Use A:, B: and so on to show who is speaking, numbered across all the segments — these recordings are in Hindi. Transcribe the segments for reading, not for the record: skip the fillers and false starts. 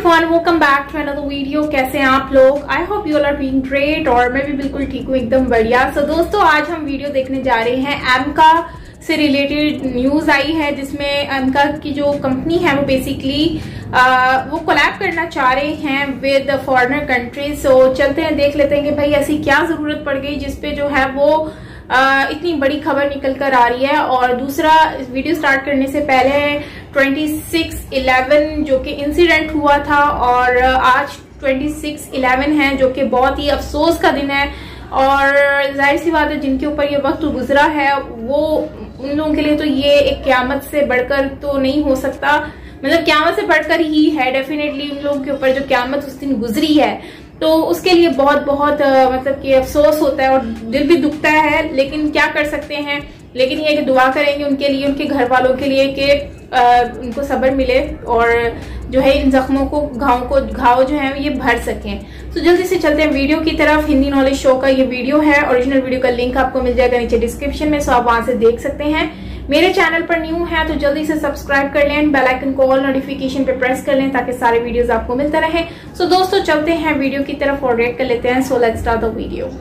A: Everyone, welcome back to another video. कैसे हैं आप लोग? I hope you all are doing great और मैं भी बिल्कुल ठीक हूँ, एकदम बढ़िया। सो दोस्तों, आज हम वीडियो देखने जा रहे हैं एमका से रिलेटेड न्यूज आई है, जिसमें एमका की जो कंपनी है वो बेसिकली वो कोलैब करना चाह रहे हैं विद फॉरेनर कंट्रीज। सो चलते हैं, देख लेते हैं कि भाई ऐसी क्या जरूरत पड़ गई जिसपे जो है वो इतनी बड़ी खबर निकल कर आ रही है। और दूसरा, वीडियो स्टार्ट करने से पहले 26/11 जो कि इंसिडेंट हुआ था और आज 26/11 है, जो कि बहुत ही अफसोस का दिन है। और जाहिर सी बात है, जिनके ऊपर ये वक्त गुजरा है वो उन लोगों के लिए तो ये एक क़यामत से बढ़कर तो नहीं हो सकता, मतलब क़यामत से बढ़कर ही है डेफिनेटली उन लोगों के ऊपर जो क़यामत उस दिन गुजरी है। तो उसके लिए बहुत बहुत मतलब कि अफसोस होता है और दिल भी दुखता है, लेकिन क्या कर सकते हैं। लेकिन ये कि दुआ करेंगे उनके लिए, उनके घर वालों के लिए कि उनको सब्र मिले और जो है इन जख्मों को घाव जो है ये भर सकें। तो जल्दी से चलते हैं वीडियो की तरफ। हिंदी नॉलेज शो का ये वीडियो है, ओरिजिनल वीडियो का लिंक आपको मिल जाएगा नीचे डिस्क्रिप्शन में, सो आप वहां से देख सकते हैं। मेरे चैनल पर न्यू है तो जल्दी से सब्सक्राइब कर लें, बेल आइकन को ऑल नोटिफिकेशन पे प्रेस कर लें ताकि सारे वीडियोस आपको मिलते रहे। सो दोस्तों, चलते हैं वीडियो की तरफ और रिएक्ट कर लेते हैं। So let's start the video.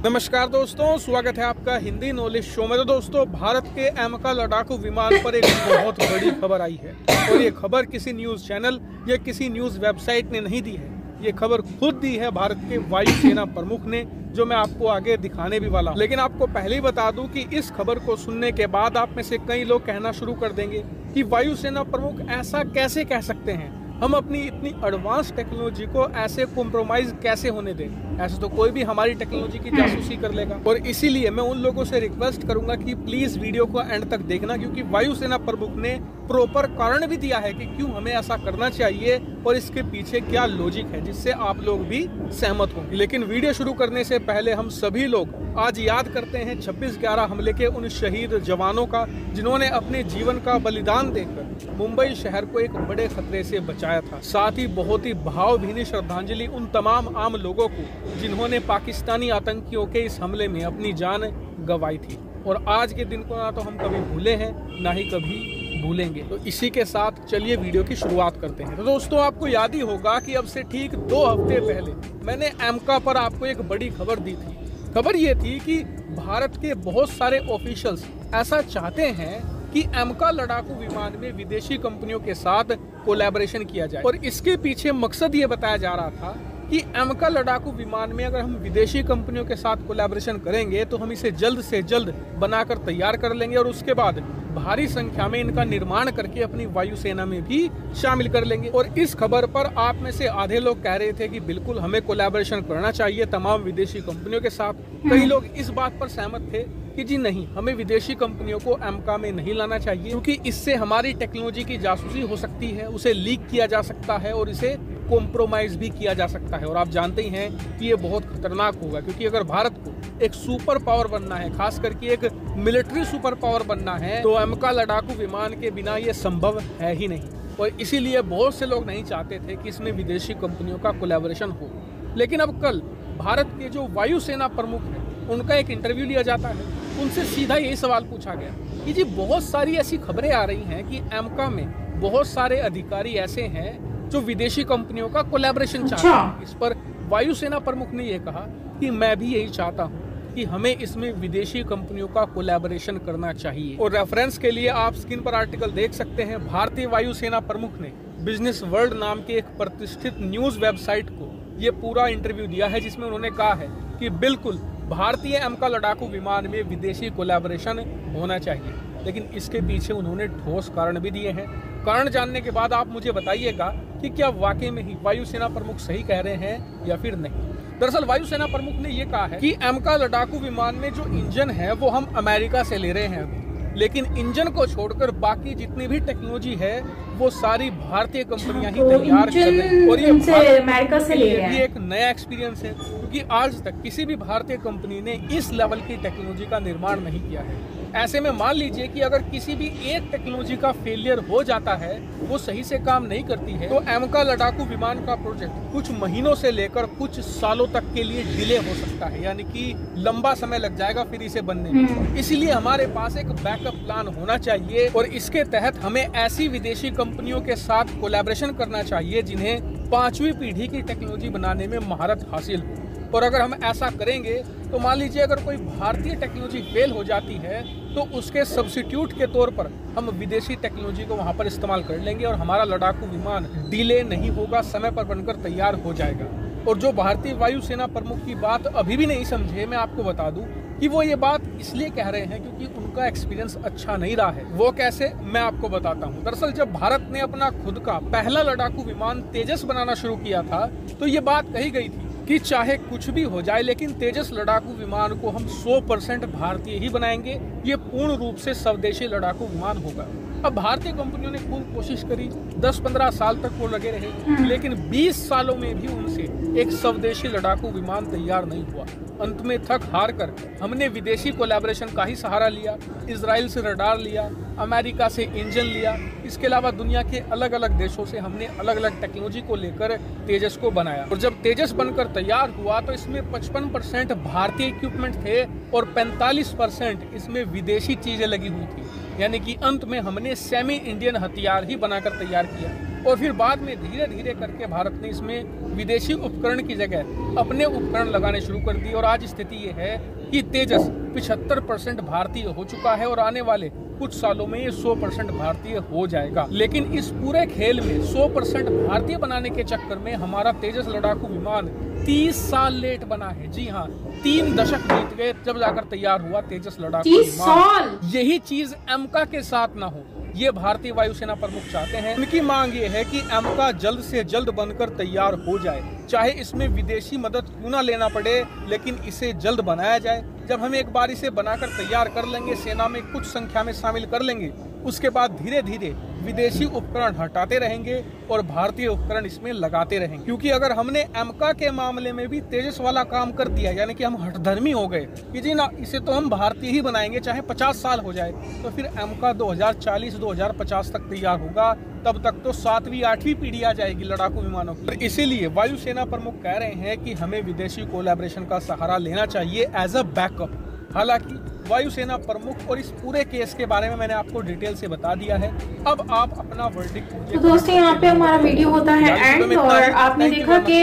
B: नमस्कार दोस्तों, स्वागत है आपका हिंदी नॉलेज शो में। तो दोस्तों, भारत के एमका लड़ाकू विमान पर एक बहुत बड़ी खबर आई है और ये खबर किसी न्यूज चैनल या किसी न्यूज वेबसाइट ने नहीं दी है। ये खबर खुद दी है भारत के वायुसेना प्रमुख ने, जो मैं आपको आगे दिखाने भी वाला हूं। लेकिन आपको पहले ही बता दूं कि इस खबर को सुनने के बाद आप में से कई लोग कहना शुरू कर देंगे कि वायुसेना प्रमुख ऐसा कैसे कह सकते हैं, हम अपनी इतनी एडवांस टेक्नोलॉजी को ऐसे कॉम्प्रोमाइज कैसे होने दें। ऐसे तो कोई भी हमारी टेक्नोलॉजी की जासूसी कर लेगा। और इसीलिए मैं उन लोगों से रिक्वेस्ट करूंगा कि प्लीज वीडियो को एंड तक देखना, क्योंकि वायुसेना प्रमुख ने प्रॉपर कारण भी दिया है कि क्यों हमें ऐसा करना चाहिए और इसके पीछे क्या लॉजिक है, जिससे आप लोग भी सहमत होंगे। लेकिन वीडियो शुरू करने से पहले हम सभी लोग आज याद करते हैं 26/11 हमले के उन शहीद जवानों का, जिन्होंने अपने जीवन का बलिदान देकर मुंबई शहर को एक बड़े खतरे से बचाया था। साथ ही बहुत ही भावभीनी श्रद्धांजलि उन तमाम आम लोगों को जिन्होंने पाकिस्तानी आतंकियों के इस हमले में अपनी जान गंवाई थी। और आज के दिन को ना तो हम कभी भूले हैं, ना ही कभी भूलेंगे। तो इसी के साथ चलिए वीडियो की शुरुआत करते हैं। तो दोस्तों, आपको याद ही होगा कि अब से ठीक 2 हफ्ते पहले मैंने एमका पर आपको एक बड़ी खबर दी थी। खबर ये थी कि भारत के बहुत सारे ऑफिशियल्स ऐसा चाहते हैं कि एमका लड़ाकू विमान में विदेशी कंपनियों के साथ कोलैबोरेशन किया जाए। और इसके पीछे मकसद ये बताया जा रहा था कि एमका लड़ाकू विमान में अगर हम विदेशी कंपनियों के साथ कोलैबोरेशन करेंगे तो हम इसे जल्द से जल्द बनाकर तैयार कर लेंगे और उसके बाद भारी संख्या में इनका निर्माण करके अपनी वायुसेना में भी शामिल कर लेंगे। और इस खबर पर आप में से आधे लोग कह रहे थे कि बिल्कुल हमें कोलैबोरेशन करना चाहिए तमाम विदेशी कंपनियों के साथ। कई लोग इस बात पर सहमत थे कि जी नहीं, हमें विदेशी कंपनियों को एमका में नहीं लाना चाहिए, क्योंकि इससे हमारी टेक्नोलॉजी की जासूसी हो सकती है, उसे लीक किया जा सकता है और इसे कॉम्प्रोमाइज भी किया जा सकता है। और आप जानते ही हैं कि ये बहुत खतरनाक होगा, क्योंकि अगर भारत को एक सुपर पावर बनना है, खास करके एक मिलिट्री सुपर पावर बनना है, तो एमका लड़ाकू विमान के बिना ये संभव है ही नहीं। और इसीलिए बहुत से लोग नहीं चाहते थे कि इसमें विदेशी कंपनियों का कोलैबोरेशन हो। लेकिन अब कल भारत के जो वायुसेना प्रमुख हैं, उनका एक इंटरव्यू लिया जाता है। उनसे सीधा यही सवाल पूछा गया कि जी बहुत सारी ऐसी खबरें आ रही हैं कि एमका में बहुत सारे अधिकारी ऐसे हैं जो विदेशी कंपनियों का कोलैबोरेशन चाहते हैं। इस पर वायुसेना प्रमुख ने यह कहा कि मैं भी यही चाहता हूं कि हमें इसमें विदेशी कंपनियों का कोलैबोरेशन करना चाहिए। और रेफरेंस के लिए आप स्क्रीन पर आर्टिकल देख सकते हैं। भारतीय वायुसेना प्रमुख ने बिजनेस वर्ल्ड नाम के एक प्रतिष्ठित न्यूज वेबसाइट को ये पूरा इंटरव्यू दिया है, जिसमें उन्होंने कहा है कि बिल्कुल भारतीय एमका लड़ाकू विमान में विदेशी कोलैबोरेशन होना चाहिए। लेकिन इसके पीछे उन्होंने ठोस कारण भी दिए हैं। कारण जानने के बाद आप मुझे बताइएगा कि क्या वाकई में ही वायुसेना प्रमुख सही कह रहे हैं या फिर नहीं। दरअसल वायुसेना प्रमुख ने ये कहा है कि एमका लड़ाकू विमान में जो इंजन है वो हम अमेरिका से ले रहे हैं अभी, लेकिन इंजन को छोड़कर बाकी जितनी भी टेक्नोलॉजी है वो सारी भारतीय कंपनियां ही तैयार कर रही हैं। और ये
A: अमेरिका से ले रहे हैं।
B: एक नया एक्सपीरियंस है, क्योंकि आज तक किसी भी भारतीय कंपनी ने इस लेवल की टेक्नोलॉजी का निर्माण नहीं किया है। ऐसे में मान लीजिए कि अगर किसी भी एक टेक्नोलॉजी का फेलियर हो जाता है, वो सही से काम नहीं करती है, तो एमका लड़ाकू विमान का प्रोजेक्ट कुछ महीनों से लेकर कुछ सालों तक के लिए डिले हो सकता है, यानी कि लंबा समय लग जाएगा फिर इसे बनने में। इसलिए हमारे पास एक बैकअप प्लान होना चाहिए और इसके तहत हमें ऐसी विदेशी कंपनियों के साथ कोलैबोरेशन करना चाहिए जिन्हें 5वीं पीढ़ी की टेक्नोलॉजी बनाने में महारत हासिल हो। और अगर हम ऐसा करेंगे तो मान लीजिए अगर कोई भारतीय टेक्नोलॉजी फेल हो जाती है तो उसके सब्स्टिट्यूट के तौर पर हम विदेशी टेक्नोलॉजी को वहां पर इस्तेमाल कर लेंगे और हमारा लड़ाकू विमान डिले नहीं होगा, समय पर बनकर तैयार हो जाएगा। और जो भारतीय वायुसेना प्रमुख की बात अभी भी नहीं समझे, मैं आपको बता दूं कि वो ये बात इसलिए कह रहे हैं क्योंकि उनका एक्सपीरियंस अच्छा नहीं रहा है। वो कैसे, मैं आपको बताता हूँ। दरअसल जब भारत ने अपना खुद का पहला लड़ाकू विमान तेजस बनाना शुरू किया था तो ये बात कही गई थी कि चाहे कुछ भी हो जाए लेकिन तेजस लड़ाकू विमान को हम 100% भारतीय ही बनाएंगे, ये पूर्ण रूप से स्वदेशी लड़ाकू विमान होगा। अब भारतीय कंपनियों ने खूब कोशिश करी, 10-15 साल तक वो लगे रहे, लेकिन 20 सालों में भी उनसे एक स्वदेशी लड़ाकू विमान तैयार नहीं हुआ। अंत में थक हार कर हमने विदेशी कोलैबोरेशन का ही सहारा लिया, इजराइल से रडार लिया, अमेरिका से इंजन लिया, इसके अलावा दुनिया के अलग अलग देशों से हमने अलग अलग टेक्नोलॉजी को लेकर तेजस को बनाया। और जब तेजस बनकर तैयार हुआ तो इसमें 55% भारतीय इक्विपमेंट थे और 45% इसमें विदेशी चीजें लगी हुई थी, यानी कि अंत में हमने सेमी इंडियन हथियार ही बनाकर तैयार किया। और फिर बाद में धीरे धीरे करके भारत ने इसमें विदेशी उपकरण की जगह अपने उपकरण लगाने शुरू कर दिए और आज स्थिति ये है कि तेजस 75% भारतीय हो चुका है और आने वाले कुछ सालों में ये 100% भारतीय हो जाएगा। लेकिन इस पूरे खेल में 100% भारतीय बनाने के चक्कर में हमारा तेजस लड़ाकू विमान 30 साल लेट बना है। जी हाँ, 3 दशक बीत गए जब जाकर तैयार हुआ तेजस लड़ाकू विमान। यही चीज एमका के साथ ना हो, ये भारतीय वायुसेना प्रमुख चाहते हैं। उनकी मांग ये है कि एमका जल्द से जल्द बनकर तैयार हो जाए, चाहे इसमें विदेशी मदद क्यों ना लेना पड़े, लेकिन इसे जल्द बनाया जाए। जब हम एक बार इसे बनाकर तैयार कर लेंगे, सेना में कुछ संख्या में शामिल कर लेंगे, उसके बाद धीरे धीरे विदेशी उपकरण हटाते रहेंगे और भारतीय उपकरण इसमें लगाते रहेंगे। क्योंकि अगर हमने एमका के मामले में भी तेजस वाला काम कर दिया, यानी कि हम हठधर्मी हो गए कि जी ना इसे तो हम भारतीय ही बनाएंगे चाहे 50 साल हो जाए, तो फिर एमका 2040-2050 तक तैयार होगा। तब तक तो 7वीं-8वीं पीढ़ी आ जाएगी लड़ाकू विमानों की। इसीलिए वायुसेना प्रमुख कह रहे हैं कि हमें विदेशी कोलैबोरेशन का सहारा लेना चाहिए एज अ बैकअप। हालांकि वायुसेना प्रमुख और इस पूरे केस के बारे में मैंने आपको डिटेल से बता दिया है। अब आप अपना वर्डिक्ट मुझे।
A: तो दोस्तों यहाँ पे हमारा वीडियो होता है एंड, और आपने देखा कि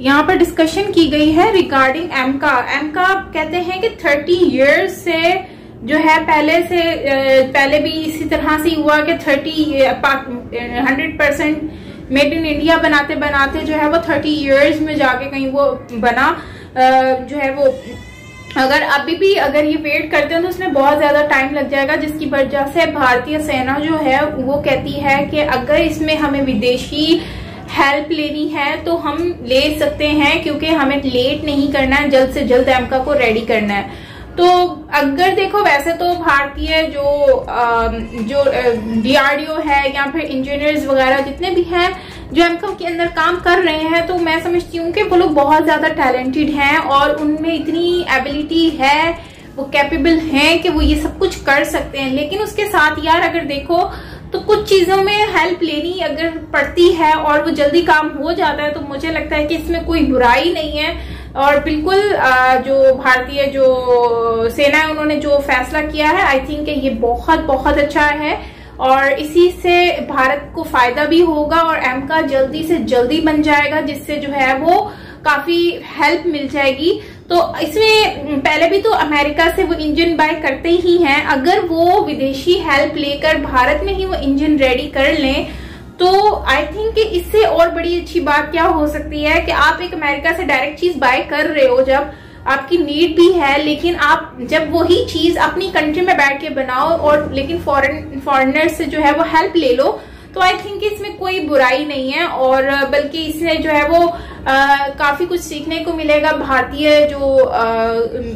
A: यहाँ पर डिस्कशन की गई है रिगार्डिंग एमका। एमका कहते हैं कि 30 इयर्स से जो है पहले भी इसी तरह से हुआ कि 100% मेड इन इंडिया बनाते बनाते जो है वो 30 इयर्स में जाके कहीं वो बना। जो है वो अगर अभी भी अगर ये वेट करते हैं तो उसमें बहुत ज्यादा टाइम लग जाएगा, जिसकी वजह से भारतीय सेना जो है वो कहती है कि अगर इसमें हमें विदेशी हेल्प लेनी है तो हम ले सकते हैं, क्योंकि हमें लेट नहीं करना है, जल्द से जल्द एमका को रेडी करना है। तो अगर देखो वैसे तो भारतीय जो डीआरडीओ है या फिर इंजीनियर्स वगैरह जितने भी हैं जो एमका के अंदर काम कर रहे हैं, तो मैं समझती हूँ कि वो लोग बहुत ज्यादा टैलेंटेड हैं और उनमें इतनी एबिलिटी है, वो कैपेबल हैं कि वो ये सब कुछ कर सकते हैं। लेकिन उसके साथ यार अगर देखो तो कुछ चीजों में हेल्प लेनी अगर पड़ती है और वो जल्दी काम हो जाता है तो मुझे लगता है कि इसमें कोई बुराई नहीं है। और बिल्कुल जो भारतीय जो सेना है उन्होंने जो फैसला किया है, आई थिंक ये बहुत बहुत अच्छा है और इसी से भारत को फायदा भी होगा और एमका जल्दी से जल्दी बन जाएगा, जिससे जो है वो काफी हेल्प मिल जाएगी। तो इसमें पहले भी तो अमेरिका से वो इंजन बाय करते ही हैं, अगर वो विदेशी हेल्प लेकर भारत में ही वो इंजन रेडी कर लें तो आई थिंक कि इससे और बड़ी अच्छी बात क्या हो सकती है कि आप एक अमेरिका से डायरेक्ट चीज बाय कर रहे हो, जब आपकी नीड भी है, लेकिन आप जब वही चीज अपनी कंट्री में बैठ के बनाओ और लेकिन फॉरेनर से जो है वो हेल्प ले लो, तो आई थिंक इसमें कोई बुराई नहीं है। और बल्कि इससे जो है वो काफी कुछ सीखने को मिलेगा। भारतीय जो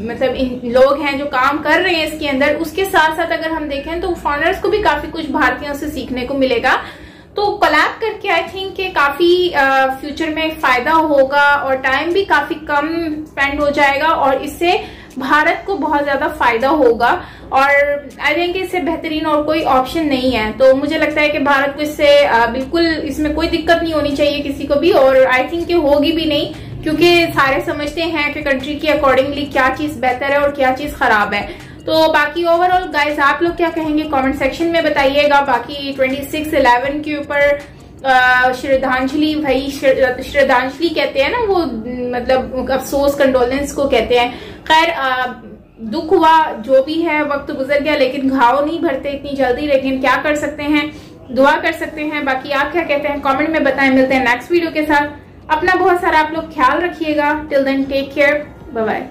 A: मतलब लोग हैं जो काम कर रहे हैं इसके अंदर, उसके साथ साथ अगर हम देखें तो फॉरेनर्स को भी काफी कुछ भारतीयों से सीखने को मिलेगा। तो कोलैब करके आई थिंक कि काफी फ्यूचर में फायदा होगा और टाइम भी काफी कम स्पेंड हो जाएगा और इससे भारत को बहुत ज्यादा फायदा होगा। और आई थिंक इससे बेहतरीन और कोई ऑप्शन नहीं है। तो मुझे लगता है कि भारत को इससे बिल्कुल इसमें कोई दिक्कत नहीं होनी चाहिए किसी को भी, और आई थिंक होगी भी नहीं, क्योंकि सारे समझते हैं कि कंट्री के अकॉर्डिंगली क्या चीज बेहतर है और क्या चीज खराब है। तो बाकी ओवरऑल गाइस आप लोग क्या कहेंगे कमेंट सेक्शन में बताइएगा। बाकी 26/11 के ऊपर श्रद्धांजलि, भाई श्रद्धांजलि कहते हैं ना वो, मतलब अफसोस कंडोलेंस को कहते हैं। खैर दुख हुआ, जो भी है वक्त गुजर गया, लेकिन घाव नहीं भरते इतनी जल्दी, लेकिन क्या कर सकते हैं, दुआ कर सकते हैं। बाकी आप क्या कहते हैं कमेंट में बताएं। मिलते हैं नेक्स्ट वीडियो के साथ। अपना बहुत सारा आप लोग ख्याल रखिएगा। Till then take care, bye bye.